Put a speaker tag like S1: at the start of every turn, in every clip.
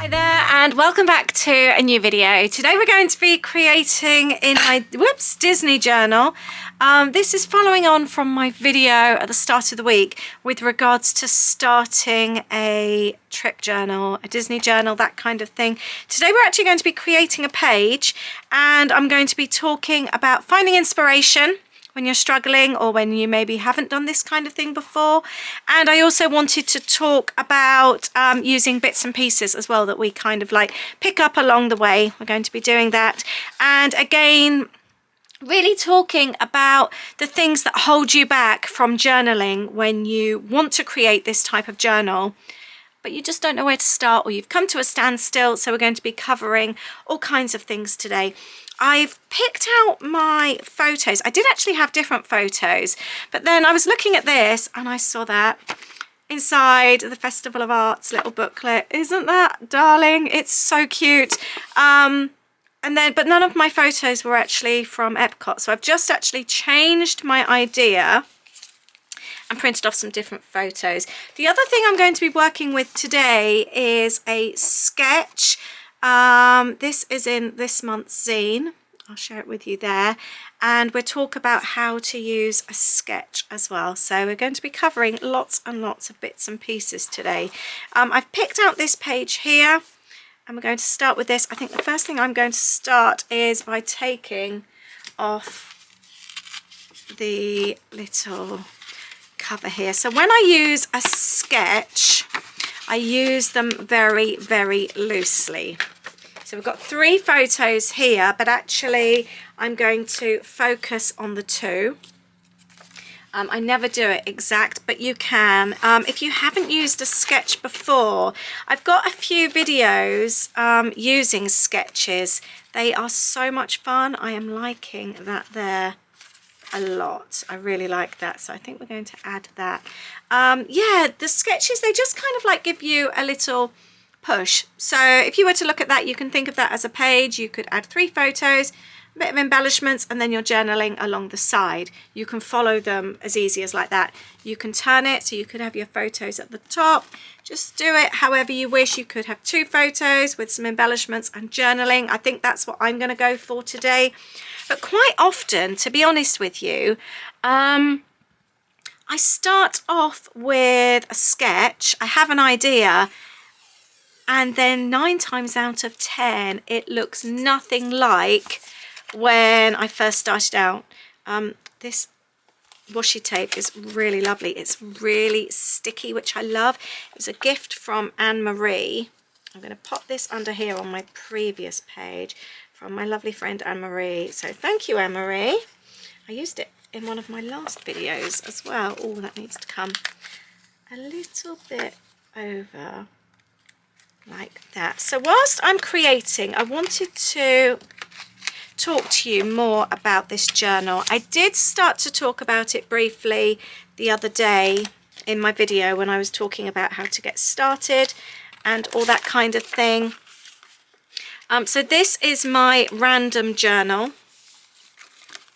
S1: Hi there and welcome back to a new video. Today we're going to be creating in my Disney journal. This is following on from my video at the start of the week with regards to starting a trip journal, a Disney journal, that kind of thing. Today we're actually going to be creating a page and I'm going to be talking about finding inspiration when you're struggling or when you maybe haven't done this kind of thing before. And I also wanted to talk about using bits and pieces as well that we kind of like pick up along the way. We're going to be doing that. And again, really talking about the things that hold you back from journaling when you want to create this type of journal, but you just don't know where to start or you've come to a standstill. So we're going to be covering all kinds of things today. I've picked out my photos. I did actually have different photos, but then I was looking at this and I saw that inside the Festival of Arts little booklet. Isn't that darling? It's so cute. But none of my photos were actually from Epcot. So I've just actually changed my idea and printed off some different photos. The other thing I'm going to be working with today is a sketch. This is in this month's zine. I'll share it with you there. And we'll talk about how to use a sketch as well. So we're going to be covering lots and lots of bits and pieces today. I've picked out this page here and we're going to start with this. I think the first thing I'm going to start is by taking off the little cover here. So when I use a sketch, I use them very, very loosely. So we've got 3 photos here, but actually I'm going to focus on the 2. I never do it exact, but you can. If you haven't used a sketch before, I've got a few videos using sketches. They are so much fun. I am liking that there a lot. I really like that, so I think we're going to add that. Yeah, the sketches, they just kind of like give you a little push. So if you were to look at that, you can think of that as a page. You could add 3 photos, a bit of embellishments, and then you're journaling along the side. You can follow them as easy as like that. You can turn it so you could have your photos at the top. Just do it however you wish. You could have 2 photos with some embellishments and journaling. I think that's what I'm going to go for today. But quite often, to be honest with you, I start off with a sketch. I have an idea, and then 9 times out of 10, it looks nothing like when I first started out. This washi tape is really lovely. It's really sticky, which I love. It was a gift from Anne-Marie. I'm going to pop this under here on my previous page from my lovely friend Anne-Marie. So thank you, Anne-Marie. I used it in one of my last videos as well. Oh, that needs to come a little bit over like that. So whilst I'm creating, I wanted to talk to you more about this journal. I did start to talk about it briefly the other day in my video when I was talking about how to get started and all that kind of thing. So this is my random journal.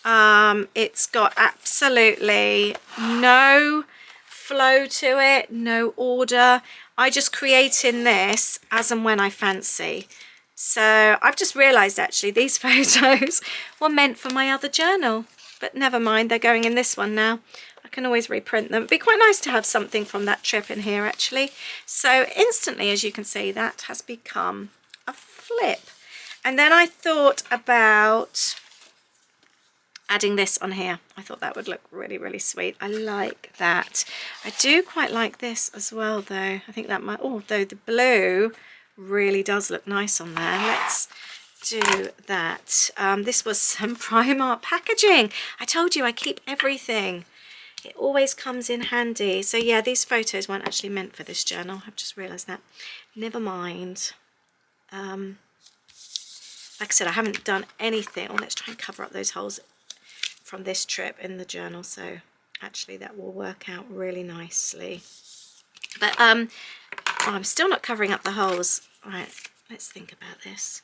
S1: It's got absolutely no flow to it, no order. I just create in this as and when I fancy. So I've just realised actually these photos were meant for my other journal, but never mind, they're going in this one now. I can always reprint them. It'd be quite nice to have something from that trip in here actually. So instantly, as you can see, that has become a flip. And then I thought about adding this on here. I thought that would look really, really sweet. I like that. I do quite like this as well though. I think that might, although the blue really does look nice on there. Let's do that. This was some Primark packaging. I told you I keep everything. It always comes in handy. So yeah, these photos weren't actually meant for this journal. I've just realised that. Never mind. Like I said, I haven't done anything. Oh, let's try and cover up those holes from this trip in the journal, so actually that will work out really nicely. But oh, I'm still not covering up the holes. Right, let's think about this.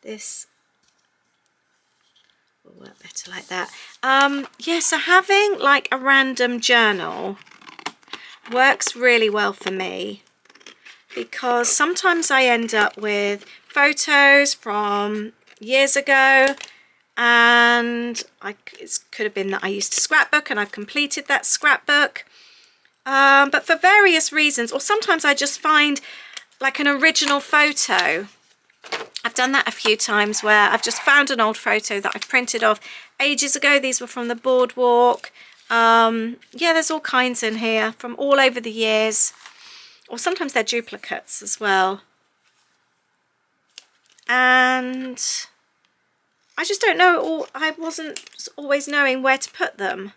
S1: This will work better like that. Yeah, so having like a random journal works really well for me because sometimes I end up with photos from years ago, and it could have been that I used to scrapbook and I've completed that scrapbook, but for various reasons, or sometimes I just find like an original photo. I've done that a few times where I've just found an old photo that I printed off ages ago. These were from the boardwalk. Yeah, there's all kinds in here from all over the years, or sometimes they're duplicates as well. And I just don't know, or I wasn't always knowing where to put them.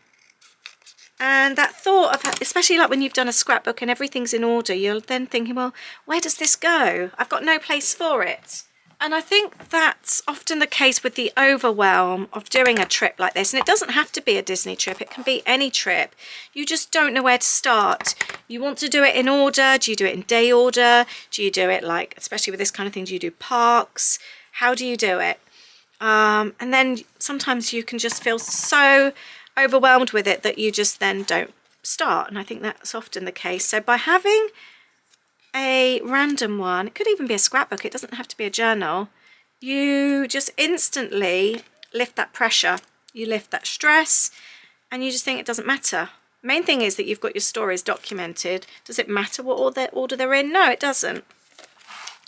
S1: And that thought of, especially like when you've done a scrapbook and everything's in order, you're then thinking, well, where does this go? I've got no place for it. And I think that's often the case with the overwhelm of doing a trip like this. And it doesn't have to be a Disney trip. It can be any trip. You just don't know where to start. You want to do it in order. Do you do it in day order? Do you do it like, especially with this kind of thing, do you do parks? How do you do it? And then sometimes you can just feel so overwhelmed with it that you just then don't start. And I think that's often the case. So by having a random one, it could even be a scrapbook, it doesn't have to be a journal, you just instantly lift that pressure, you lift that stress, and you just think it doesn't matter. The main thing is that you've got your stories documented. Does it matter what order they're in? No, it doesn't.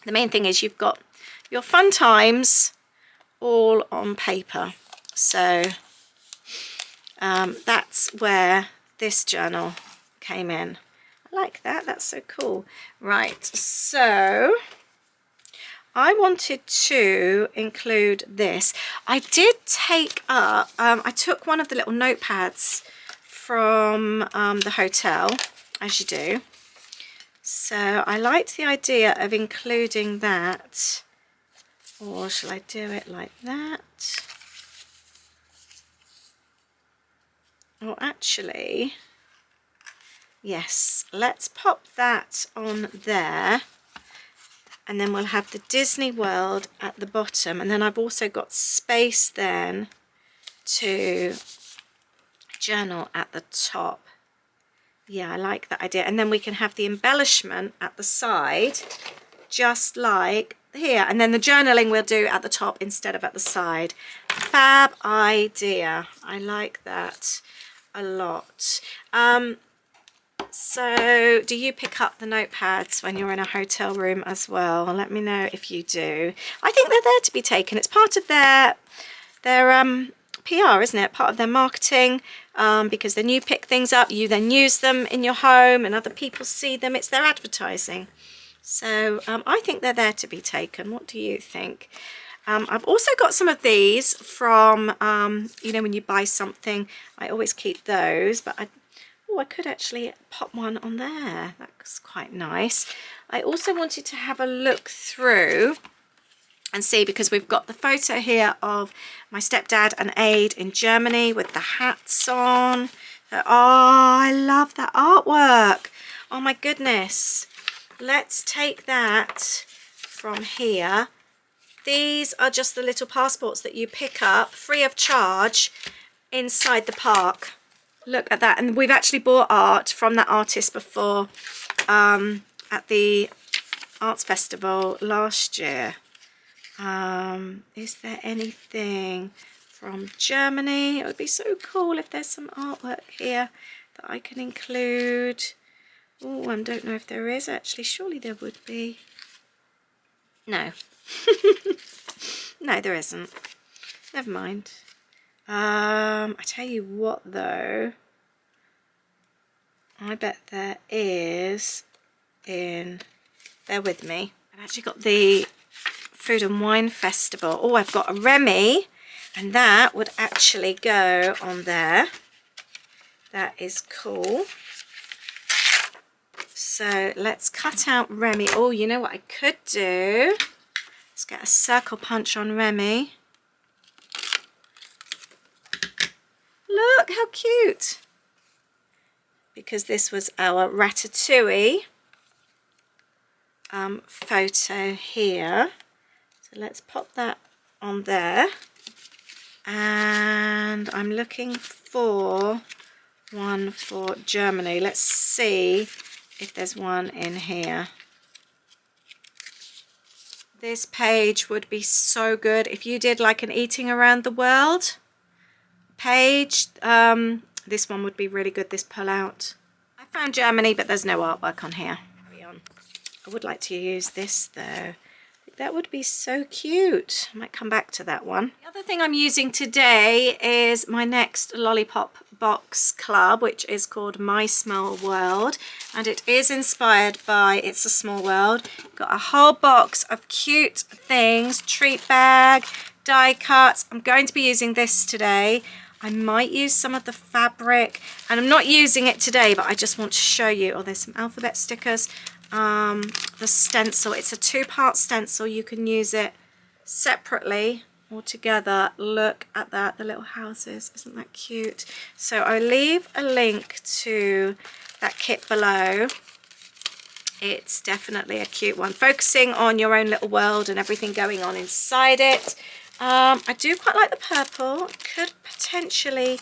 S1: The main thing is you've got your fun times all on paper. So that's where this journal came in. I like that, that's so cool. Right, so I wanted to include this. I did take up, I took one of the little notepads from the hotel, as you do. So I liked the idea of including that. Or shall I do it like that? Or actually, yes, let's pop that on there, and then we'll have the Disney World at the bottom, and then I've also got space then to journal at the top. Yeah, I like that idea. And then we can have the embellishment at the side, just like here, and then the journaling we'll do at the top instead of at the side. Fab idea. I like that a lot. So do you pick up the notepads when you're in a hotel room as well? Let me know if you do. I think they're there to be taken. It's part of their PR, isn't it? Part of their marketing, because then you pick things up, you then use them in your home and other people see them. It's their advertising. So I think they're there to be taken. What do you think? I've also got some of these from, you know, when you buy something, I always keep those, but I could actually pop one on there. That's quite nice. I also wanted to have a look through and see, because we've got the photo here of my stepdad and Aid in Germany with the hats on. So, oh, I love that artwork. Oh my goodness. Let's take that from here. These are just the little passports that you pick up free of charge inside the park. Look at that. And we've actually bought art from that artist before at the Arts Festival last year. Is there anything from Germany? It would be so cool if there's some artwork here that I can include. Oh, I don't know if there is actually. Surely there would be. No. No, there isn't. Never mind. I tell you what though, I bet there is bear with me. I've actually got the Food and Wine Festival. Oh, I've got a Remy, and that would actually go on there. That is cool. So let's cut out Remy. Oh, you know what I could do? Let's get a circle punch on Remy. Look how cute. Because this was our Ratatouille photo here. So let's pop that on there. And I'm looking for one for Germany. Let's see if there's one in here. This page would be so good if you did like an eating around the world page. This one would be really good, this pull out. I found Germany, but there's no artwork on here. Carry on. I would like to use this though. That would be so cute. I might come back to that one. The other thing I'm using today is my next lollipop box club, which is called My Small World, and it is inspired by It's a Small World. Got a whole box of cute things, treat bag, die cuts. I'm going to be using this today. I might use some of the fabric, and I'm not using it today, but I just want to show you. Oh, there's some alphabet stickers. The stencil, it's a 2-part stencil. You can use it separately or together. Look at that, the little houses, isn't that cute? So I'll leave a link to that kit below. It's definitely a cute one, focusing on your own little world and everything going on inside it. I do quite like the purple. Could potentially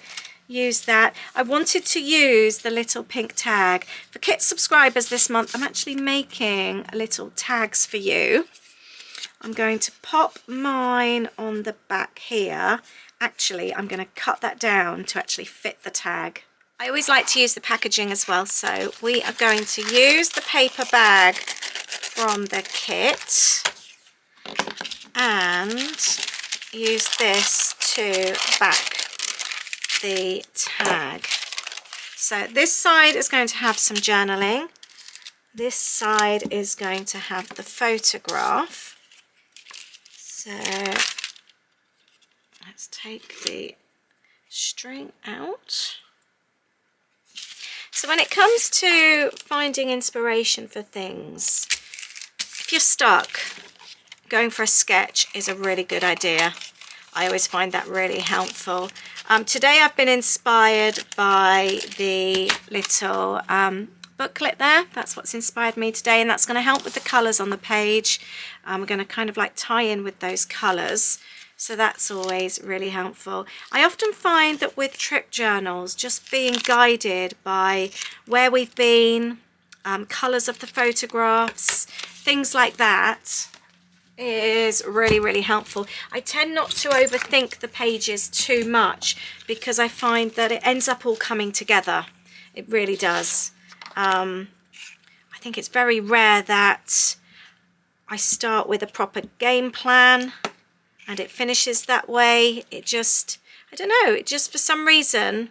S1: use that. I wanted to use the little pink tag. For kit subscribers this month, I'm actually making little tags for you. I'm going to pop mine on the back here. Actually, I'm going to cut that down to actually fit the tag. I always like to use the packaging as well, so we are going to use the paper bag from the kit and use this to back the tag. So this side is going to have some journaling. This side is going to have the photograph. So let's take the string out. So when it comes to finding inspiration for things, if you're stuck, going for a sketch is a really good idea. I always find that really helpful. Today I've been inspired by the little booklet there. That's what's inspired me today, and that's going to help with the colours on the page. We're going to kind of like tie in with those colours, so that's always really helpful. I often find that with trip journals, just being guided by where we've been, colours of the photographs, things like that, is really, really helpful. I tend not to overthink the pages too much because I find that it ends up all coming together. It really does. I think it's very rare that I start with a proper game plan and it finishes that way. It just, I don't know, it just for some reason,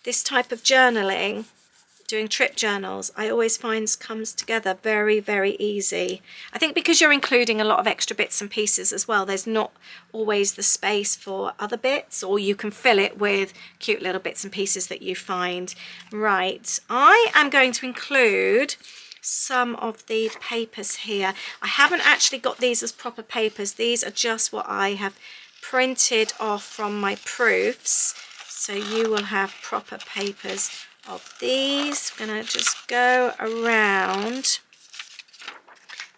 S1: this type of journaling, doing trip journals, I always find comes together very, very easy. I think because you're including a lot of extra bits and pieces as well, there's not always the space for other bits, or you can fill it with cute little bits and pieces that you find. Right, I am going to include some of the papers here. I haven't actually got these as proper papers. These are just what I have printed off from my proofs. So you will have proper papers of these. I'm going to just go around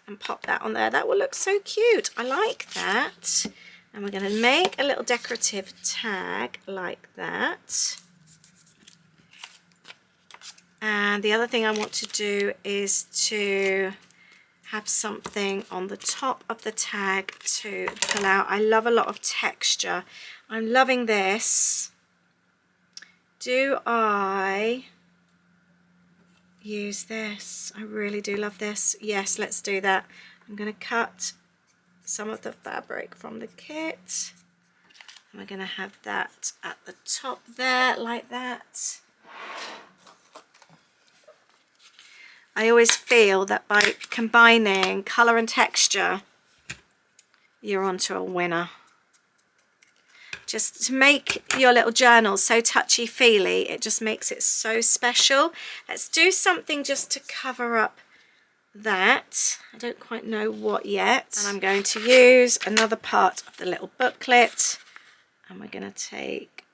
S1: and pop that on there. That will look so cute. I like that. And we're going to make a little decorative tag like that. And the other thing I want to do is to have something on the top of the tag to pull out. I love a lot of texture. I'm loving this. Do I use this? I really do love this. Yes, let's do that. I'm going to cut some of the fabric from the kit. And we're going to have that at the top there, like that. I always feel that by combining colour and texture, you're onto a winner. Just to make your little journal so touchy-feely, it just makes it so special. Let's do something just to cover up that. I don't quite know what yet. And I'm going to use another part of the little booklet. And we're going to take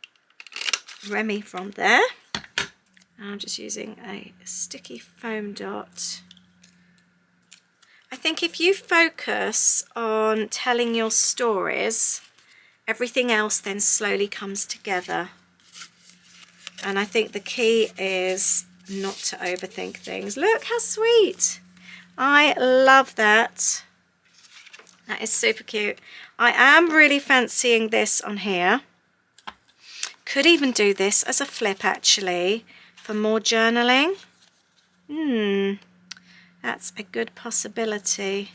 S1: Remy from there. And I'm just using a sticky foam dot. I think if you focus on telling your stories, everything else then slowly comes together. And I think the key is not to overthink things. Look how sweet. I love that. That is super cute. I am really fancying this on here. Could even do this as a flip actually for more journaling. That's a good possibility.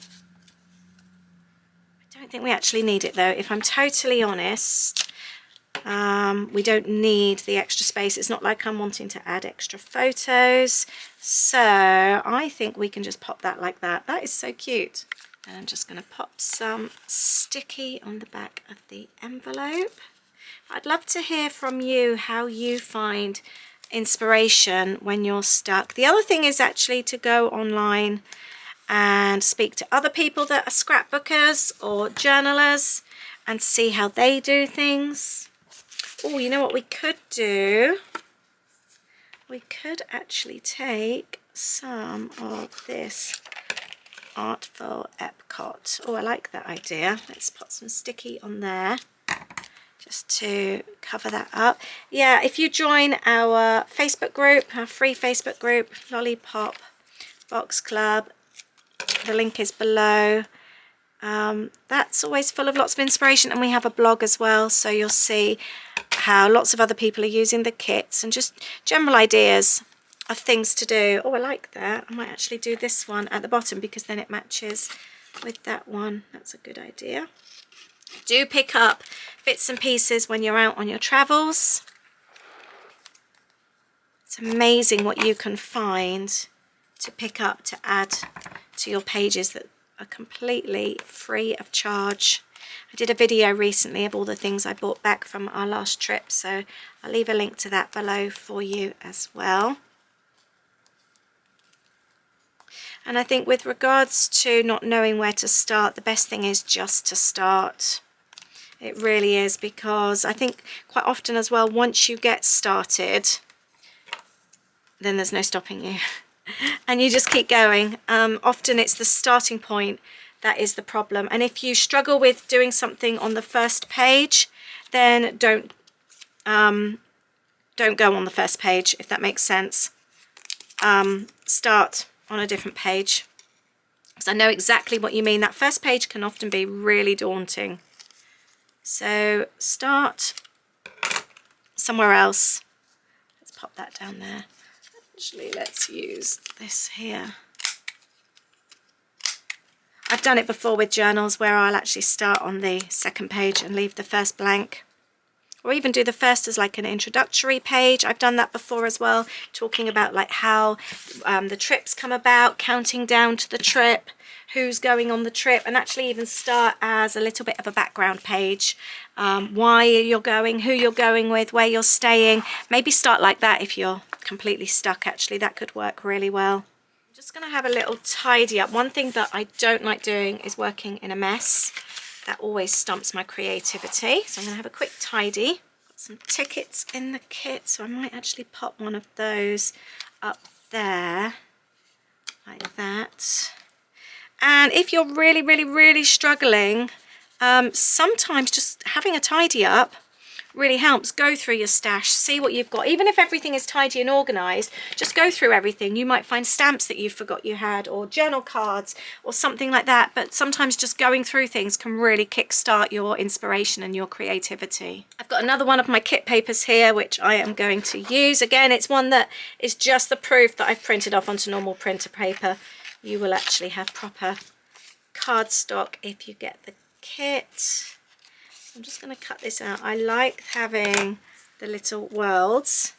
S1: I don't think we actually need it though, if I'm totally honest. We don't need the extra space. It's not like I'm wanting to add extra photos. So I think we can just pop that like that. That is so cute. And I'm just going to pop some sticky on the back of the envelope. I'd love to hear from you how you find inspiration when you're stuck. The other thing is actually to go online and speak to other people that are scrapbookers or journalers and see how they do things. Oh, you know what we could do? We could actually take some of this Artful Epcot. Oh, I like that idea. Let's put some sticky on there just to cover that up. Yeah, if you join our Facebook group, our free Facebook group, Lollipop Box Club, the link is below. That's always full of lots of inspiration, and we have a blog as well, so you'll see how lots of other people are using the kits and just general ideas of things to do. Oh, I like that. I might actually do this one at the bottom because then it matches with that one. That's a good idea. Do pick up bits and pieces when you're out on your travels. It's amazing what you can find to pick up to add to your pages that are completely free of charge. I did a video recently of all the things I bought back from our last trip, so I'll leave a link to that below for you as well. And I think with regards to not knowing where to start, the best thing is just to start. It really is, because I think quite often as well, once you get started, then there's no stopping you. And you just keep going. Often it's the starting point that is the problem. And if you struggle with doing something on the first page, then don't go on the first page, if that makes sense. Start on a different page, because I know exactly what you mean. That first page can often be really daunting. So start somewhere else. Let's pop that down there. Actually, let's use this here. I've done it before with journals where I'll actually start on the second page and leave the first blank, or even do the first as like an introductory page. I've done that before as well, talking about like how the trips come about, counting down to the trip, who's going on the trip, and actually even start as a little bit of a background page. Why you're going, who you're going with, where you're staying. Maybe start like that if you're completely stuck. Actually, that could work really well. I'm just going to have a little tidy up. One thing that I don't like doing is working in a mess. That always stumps my creativity. So I'm going to have a quick tidy. Got some tickets in the kit, so I might actually pop one of those up there like that. And if you're really struggling, sometimes just having a tidy up really helps. Go through your stash, see what you've got. Even if everything is tidy and organized, just go through everything. You might find stamps that you forgot you had, or journal cards or something like that. But sometimes just going through things can really kickstart your inspiration and your creativity. I've got another one of my kit papers here which I am going to use. Again, it's one that is just the proof that I've printed off onto normal printer paper. You will actually have proper cardstock if you get the kit. I'm just going to cut this out. I like having the little worlds.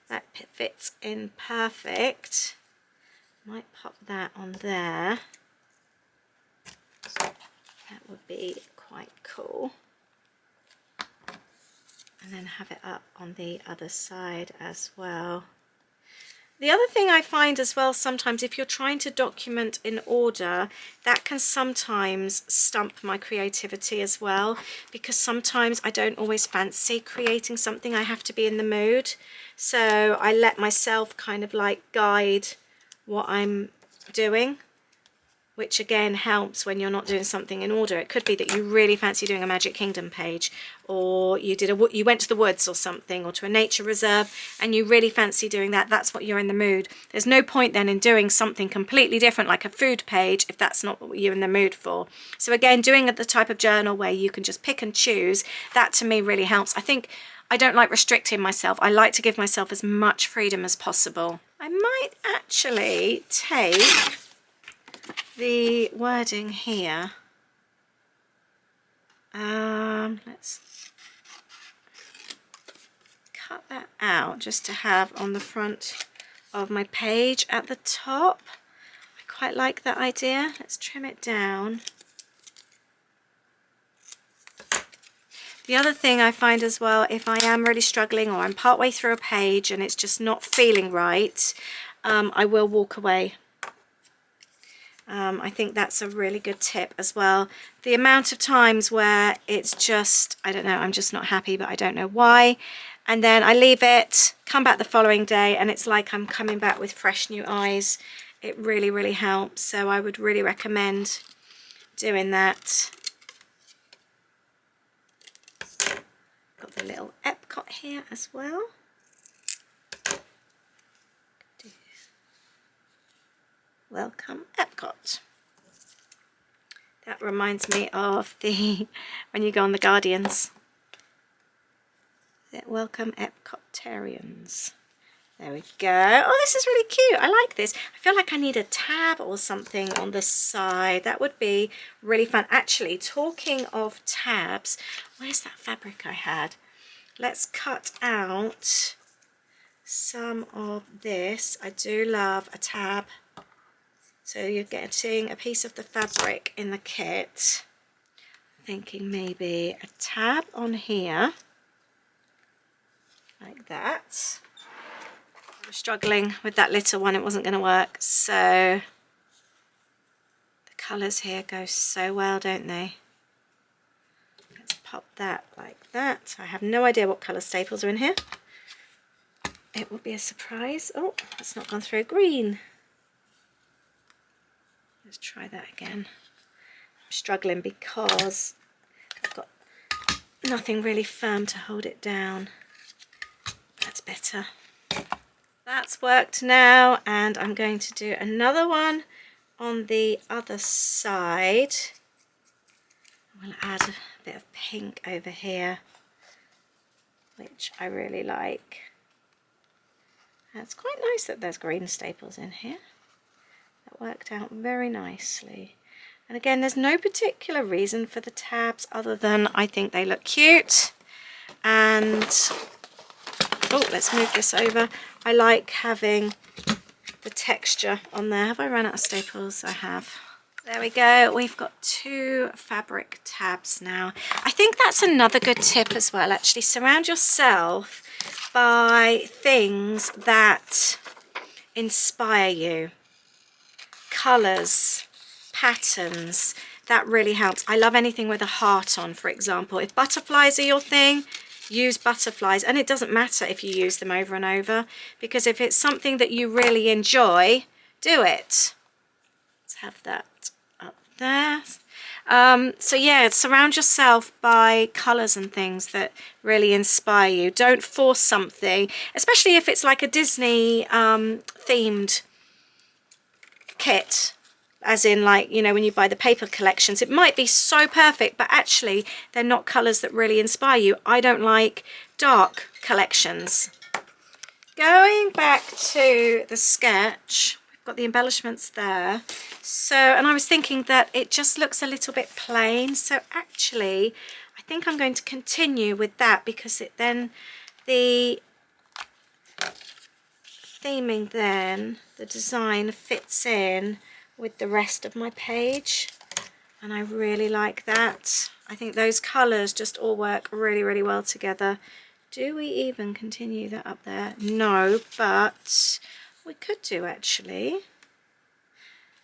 S1: That fits in perfect. Might pop that on there. That would be quite cool. And then have it up on the other side as well. The other thing I find as well, sometimes if you're trying to document in order, that can sometimes stump my creativity as well, because sometimes I don't always fancy creating something. I have to be in the mood. So I let myself kind of like guide what I'm doing which again helps when you're not doing something in order. It could be that you really fancy doing a Magic Kingdom page, or you went to the woods or something, or to a nature reserve, and you really fancy doing that. That's what you're in the mood. There's no point then in doing something completely different like a food page if that's not what you're in the mood for. So again, doing the type of journal where you can just pick and choose, that to me really helps. I think I don't like restricting myself. I like to give myself as much freedom as possible. I might actually take the wording here. Let's cut that out just to have on the front of my page at the top. I quite like that idea. Let's trim it down. The other thing I find as well, if I am really struggling or I'm partway through a page and it's just not feeling right, I will walk away. I think that's a really good tip as well. The amount of times where it's just, I don't know, I'm just not happy, but I don't know why. And then I leave it, come back the following day, and it's like I'm coming back with fresh new eyes. It really, really helps. So I would really recommend doing that. Got the little Epcot here as well. Welcome Epcot. That reminds me of the when you go on the Guardians. Welcome Epcotarians. There we go. Oh, this is really cute. I like this. I feel like I need a tab or something on the side. That would be really fun. Actually, talking of tabs, where's that fabric I had? Let's cut out some of this. I do love a tab. So you're getting a piece of the fabric in the kit. Thinking maybe a tab on here, like that. I was struggling with that little one, it wasn't going to work. So the colours here go so well, don't they? Let's pop that like that. I have no idea what colour staples are in here. It will be a surprise. Oh, it's not gone through. Green. Let's try that again. I'm struggling because I've got nothing really firm to hold it down. That's better. That's worked now, and I'm going to do another one on the other side. I'm going to add a bit of pink over here, which I really like. And it's quite nice that there's green staples in here. That worked out very nicely. And again, there's no particular reason for the tabs other than I think they look cute. And oh, let's move this over. I like having the texture on there. Have I run out of staples? I have. There we go. We've got 2 fabric tabs now. I think that's another good tip as well, actually. Surround yourself by things that inspire you. Colours, patterns, that really helps. I love anything with a heart on, for example. If butterflies are your thing, use butterflies, and it doesn't matter if you use them over and over, because if it's something that you really enjoy, do it. Let's have that up there. So yeah, surround yourself by colours and things that really inspire you. Don't force something, especially if it's like a Disney themed kit, as in, like, you know, when you buy the paper collections, it might be so perfect, but actually they're not colours that really inspire you. I don't like dark collections. Going back to the sketch, we've got the embellishments there. So, and I was thinking that it just looks a little bit plain, so actually I think I'm going to continue with that, because it then, the theming then, the design fits in with the rest of my page, and I really like that. I think those colours just all work really, really well together. Do we even continue that up there? No, but we could do, actually.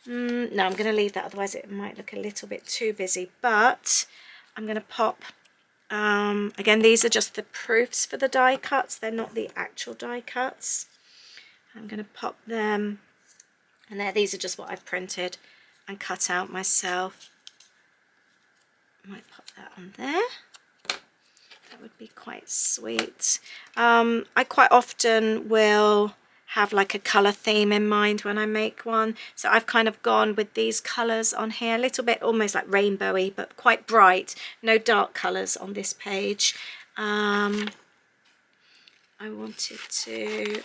S1: No, I'm going to leave that, otherwise it might look a little bit too busy, but I'm going to pop, again, these are just the proofs for the die cuts, they're not the actual die cuts. I'm going to pop them, and there, these are just what I've printed. and cut out myself. Might pop that on there. That would be quite sweet. I quite often will have like a colour theme in mind when I make one. So I've kind of gone with these colours on here, a little bit almost like rainbowy, but quite bright. No dark colours on this page. I wanted to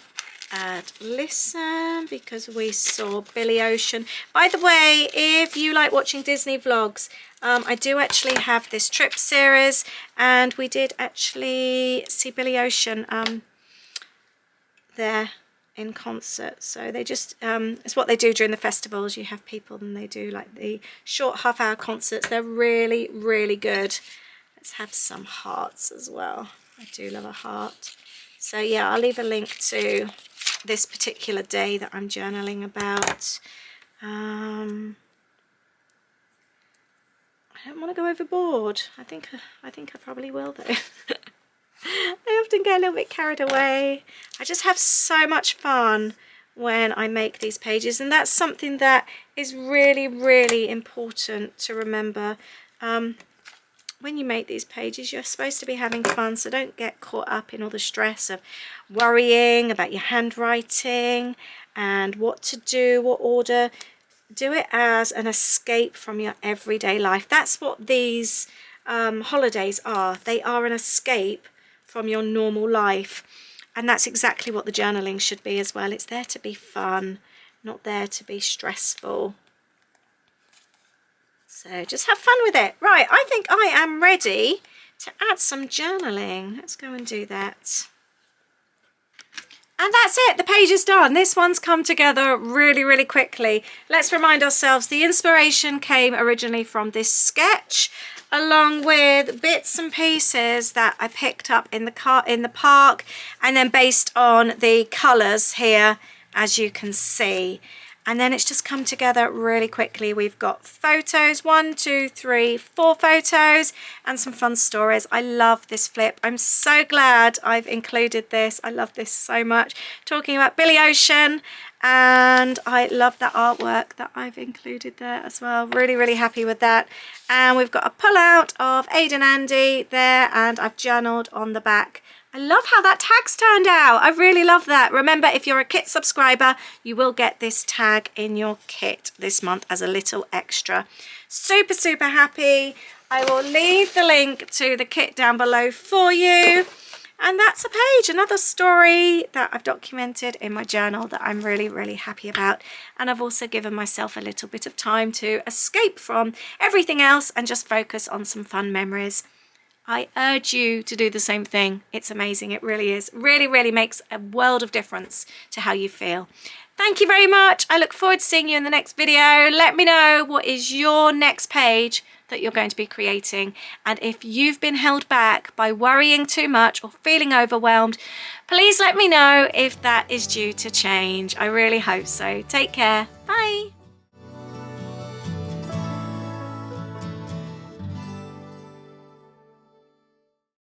S1: add Listen because we saw Billy Ocean. By the way, if you like watching Disney vlogs, I do actually have this trip series, and we did actually see Billy Ocean there in concert. So they just it's what they do during the festivals. You have people and they do like the short half-hour concerts. They're really, really good. Let's have some hearts as well. I do love a heart. So yeah, I'll leave a link to this particular day that I'm journaling about. I don't want to go overboard. I think I probably will though. I often get a little bit carried away. I just have so much fun when I make these pages, and that's something that is really, really important to remember. When you make these pages, you're supposed to be having fun, so don't get caught up in all the stress of worrying about your handwriting and what to do, what order. Do it as an escape from your everyday life. That's what these holidays are. They are an escape from your normal life, and that's exactly what the journaling should be as well. It's there to be fun, not there to be stressful. So just have fun with it. Right, I think I am ready to add some journaling. Let's go and do that. And that's it, the page is done. This one's come together really, really quickly. Let's remind ourselves the inspiration came originally from this sketch, along with bits and pieces that I picked up in the park, and then based on the colours here, as you can see. And then it's just come together really quickly. We've got photos, 1, 2, 3, 4 photos, and some fun stories. I love this flip. I'm so glad I've included this. I love this so much. Talking about Billy Ocean, and I love that artwork that I've included there as well. Really, really happy with that. And we've got a pull out of Aid and Andy there, and I've journaled on the back. I love how that tag's turned out. I really love that. Remember, if you're a kit subscriber, you will get this tag in your kit this month as a little extra. Super, super happy. I will leave the link to the kit down below for you. And that's a page, another story that I've documented in my journal that I'm really, really happy about. And I've also given myself a little bit of time to escape from everything else and just focus on some fun memories. I urge you to do the same thing. It's amazing. It really is. Really, really makes a world of difference to how you feel. Thank you very much. I look forward to seeing you in the next video. Let me know what is your next page that you're going to be creating. And if you've been held back by worrying too much or feeling overwhelmed, please let me know if that is due to change. I really hope so. Take care. Bye.